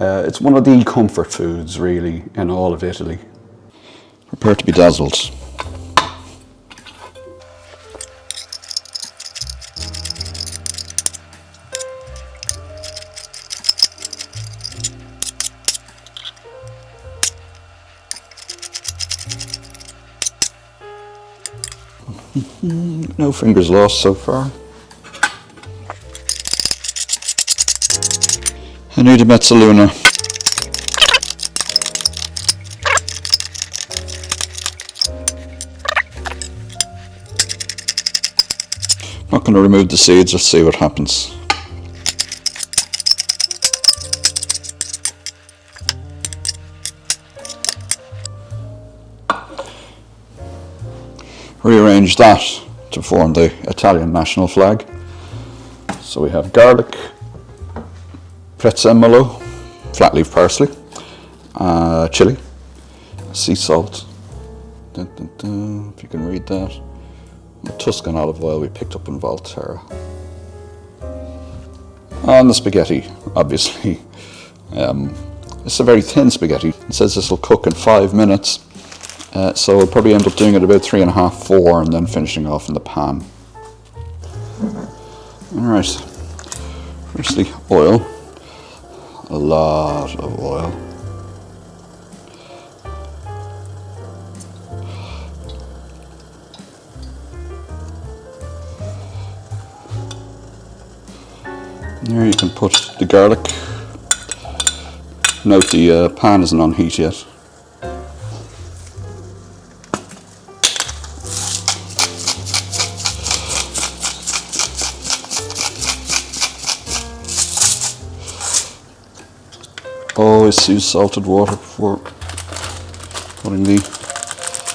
It's one of the comfort foods, really, in all of Italy. Prepare to be dazzled. No fingers lost so far. I need a mezzaluna. Not going to remove the seeds, let's see what happens. Rearrange that to form the Italian national flag. So we have garlic, prezzemolo, flat leaf parsley, chilli, sea salt, if you can read that, Tuscan olive oil we picked up in Volterra. And the spaghetti, obviously. It's a very thin spaghetti. It says this will cook in 5 minutes. So we'll probably end up doing it about 3.5, 4, and then finishing off in the pan. Alright, firstly oil, a lot of oil. There you can put the garlic. Note the pan isn't on heat yet. Always use salted water before putting the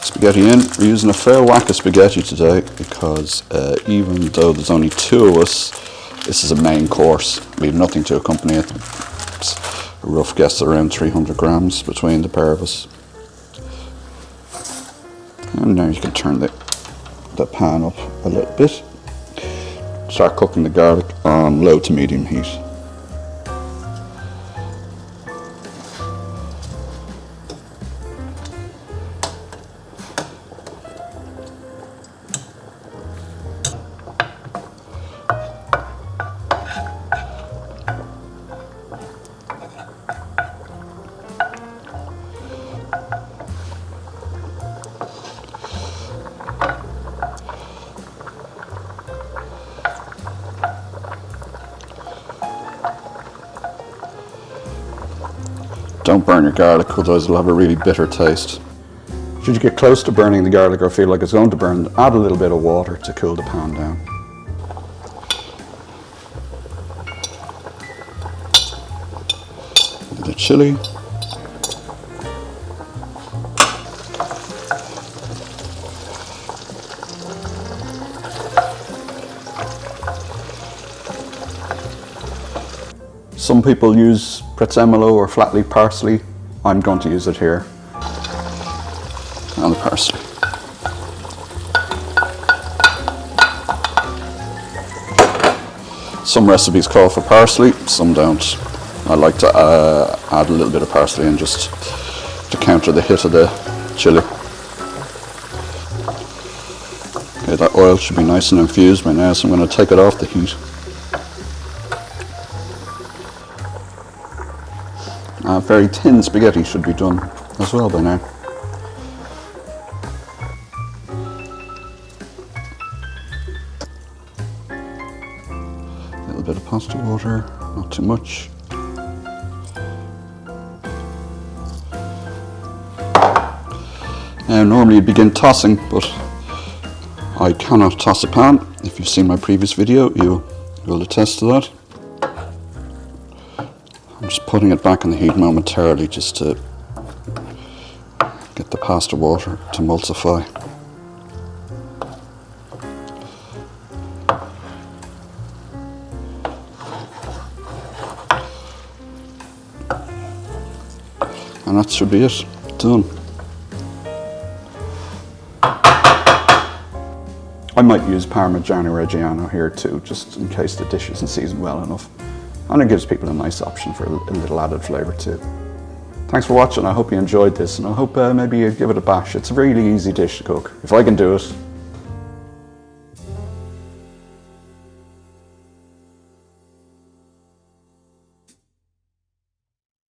spaghetti in. We're using a fair whack of spaghetti today because even though there's only 2 of us, this is a main course. We have nothing to accompany it. It's a rough guess around 300 grams between the pair of us. And now you can turn the pan up a little bit. Start cooking the garlic on low to medium heat. Don't burn your garlic, otherwise it'll have a really bitter taste. Should you get close to burning the garlic or feel like it's going to burn, add a little bit of water to cool the pan down. The chilli. Some people use prezzemolo or flat leaf parsley. I'm going to use it here. And the parsley. Some recipes call for parsley, some don't. I like to add a little bit of parsley in just to counter the hit of the chilli. Okay, that oil should be nice and infused by now, so I'm going to take it off the heat. Very thin spaghetti should be done as well by now. A little bit of pasta water, not too much. Now normally you'd begin tossing, but I cannot toss a pan. If you've seen my previous video, you will attest to that. I'm just putting it back in the heat momentarily just to get the pasta water to emulsify. And that should be it. Done. I might use Parmigiano Reggiano here too, just in case the dish isn't seasoned well enough. and it gives people a nice option for a little added flavour too. Thanks for watching. I hope you enjoyed this, and I hope maybe you give it a bash. It's a really easy dish to cook. If I can do it,